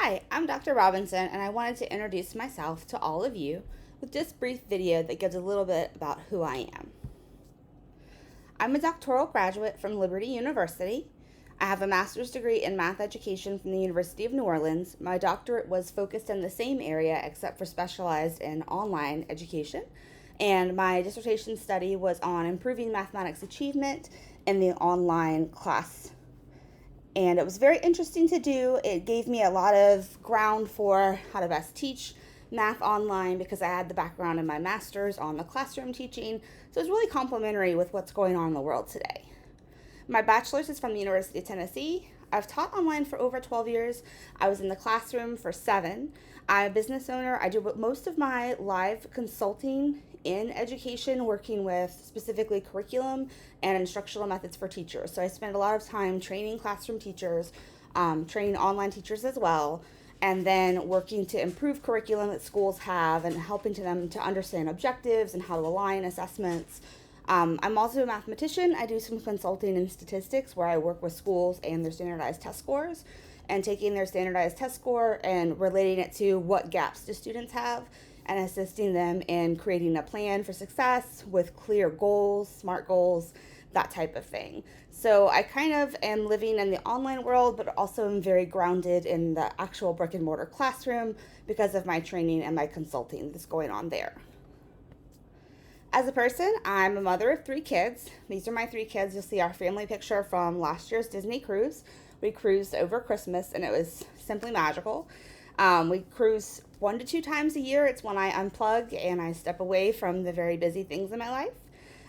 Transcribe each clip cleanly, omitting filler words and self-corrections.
Hi, I'm Dr. Robinson, and I wanted to introduce myself to all of you with this brief video that gives a little bit about who I am. I'm a doctoral graduate from Liberty University. I have a master's degree in math education from the University of New Orleans. My doctorate was focused in the same area except for specialized in online education. And my dissertation study was on improving mathematics achievement in the online class, and it was very interesting to do. It gave me a lot of ground for how to best teach math online because I had the background in my master's on the classroom teaching, so it's really complementary with what's going on in the world today. My bachelor's is from the University of Tennessee. I've taught online for over 12 years. I was in the classroom for 7. I'm a business owner. I do most of my live consulting in education, working with specifically curriculum and instructional methods for teachers. So I spend a lot of time training classroom teachers, training online teachers as well, and then working to improve curriculum that schools have and helping them to understand objectives and how to align assessments. I'm also a mathematician. I do some consulting in statistics where I work with schools and their standardized test scores and taking their standardized test score and relating it to what gaps do students have and assisting them in creating a plan for success with clear goals, SMART goals, that type of thing. So I kind of am living in the online world, but also am very grounded in the actual brick and mortar classroom because of my training and my consulting that's going on there. As a person, I'm a mother of 3 kids. These are my 3 kids. You'll see our family picture from last year's Disney cruise. We cruised over Christmas and it was simply magical. We cruise 1 to 2 times a year. It's when I unplug and I step away from the very busy things in my life.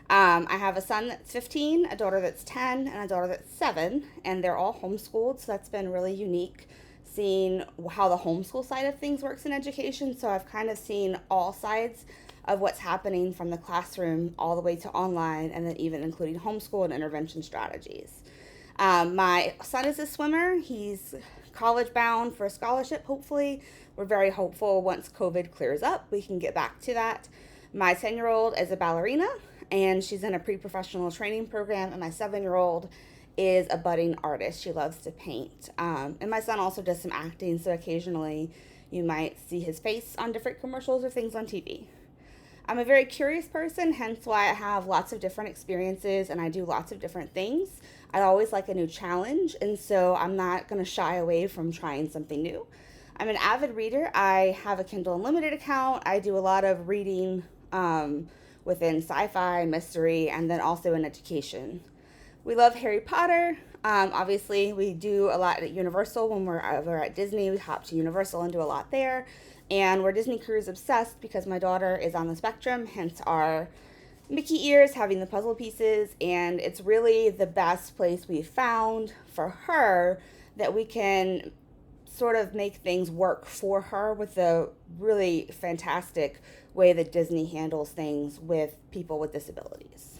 I have a son that's 15, a daughter that's 10, and a daughter that's 7, and they're all homeschooled, so that's been really unique seeing how the homeschool side of things works in education. So I've kind of seen all sides of what's happening from the classroom all the way to online, and then even including homeschool and intervention strategies. My son is a swimmer. He's college bound for a scholarship, hopefully. We're very hopeful once COVID clears up, we can get back to that. My 10-year-old is a ballerina, and she's in a pre-professional training program, and my 7-year-old is a budding artist. She loves to paint. And my son also does some acting, so occasionally you might see his face on different commercials or things on TV. I'm a very curious person, hence why I have lots of different experiences and I do lots of different things. I always like a new challenge, and so I'm not going to shy away from trying something new. I'm an avid reader. I have a Kindle Unlimited account. I do a lot of reading within sci-fi, mystery, and then also in education. We love Harry Potter. Obviously, we do a lot at Universal. When we're over at Disney, we hop to Universal and do a lot there. And we're Disney Cruise obsessed because my daughter is on the spectrum, hence our Mickey ears having the puzzle pieces. And it's really the best place we've found for her that we can sort of make things work for her with the really fantastic way that Disney handles things with people with disabilities.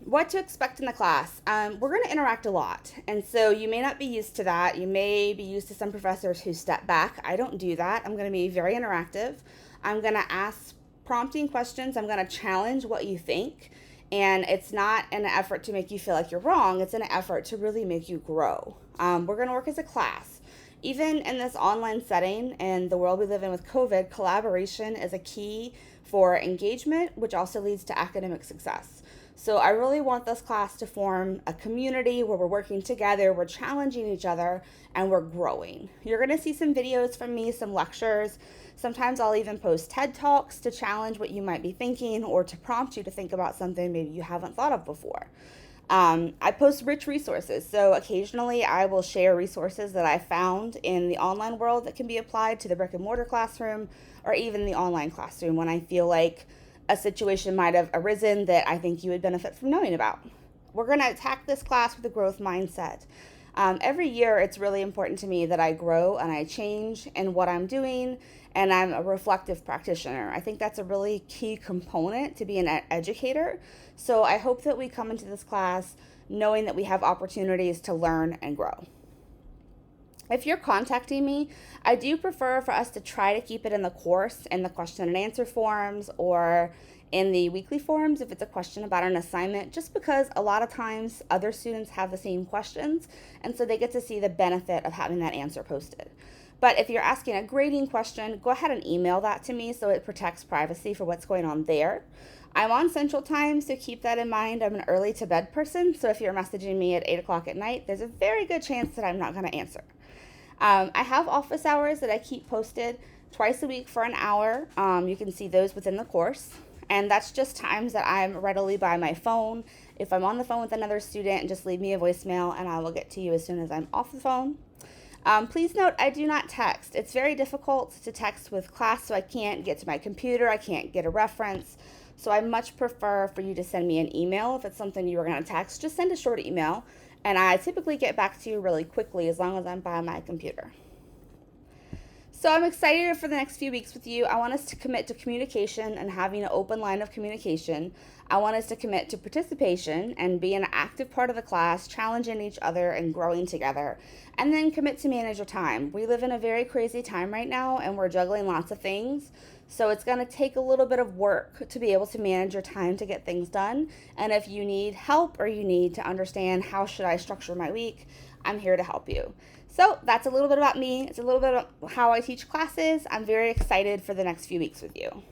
What to expect in the class. We're going to interact a lot, and so you may not be used to that. You may be used to some professors who step back. I don't do that. I'm going to be very interactive. I'm going to ask prompting questions. I'm going to challenge what you think, and it's not an effort to make you feel like you're wrong. It's an effort to really make you grow. We're going to work as a class. Even in this online setting and the world we live in with COVID, collaboration is a key for engagement, which also leads to academic success. So I really want this class to form a community where we're working together, we're challenging each other, and we're growing. You're going to see some videos from me, some lectures. Sometimes I'll even post TED Talks to challenge what you might be thinking or to prompt you to think about something maybe you haven't thought of before. I post rich resources, so occasionally I will share resources that I found in the online world that can be applied to the brick and mortar classroom or even the online classroom when I feel like a situation might have arisen that I think you would benefit from knowing about. We're going to attack this class with a growth mindset. Every year, it's really important to me that I grow and I change in what I'm doing, and I'm a reflective practitioner. I think that's a really key component to be an educator. So I hope that we come into this class knowing that we have opportunities to learn and grow. If you're contacting me, I do prefer for us to try to keep it in the course, in the question and answer forms, or in the weekly forums if it's a question about an assignment, just because a lot of times other students have the same questions, and so they get to see the benefit of having that answer posted. But if you're asking a grading question, go ahead and email that to me so it protects privacy for what's going on there. I'm on Central Time, so keep that in mind. I'm an early to bed person, so if you're messaging me at 8 o'clock at night, there's a very good chance that I'm not going to answer. I have office hours that I keep posted twice a week for an hour. You can see those within the course. And that's just times that I'm readily by my phone. If I'm on the phone with another student, just leave me a voicemail and I will get to you as soon as I'm off the phone. Please note, I do not text. It's very difficult to text with class, so I can't get to my computer. I can't get a reference. So I much prefer for you to send me an email. If it's something you were going to text, just send a short email. And I typically get back to you really quickly as long as I'm by my computer. So I'm excited for the next few weeks with you. I want us to commit to communication and having an open line of communication. I want us to commit to participation and be an active part of the class, challenging each other and growing together. And then commit to manage your time. We live in a very crazy time right now and we're juggling lots of things. So it's going to take a little bit of work to be able to manage your time to get things done. And if you need help or you need to understand how should I structure my week, I'm here to help you. So that's a little bit about me. It's a little bit about how I teach classes. I'm very excited for the next few weeks with you.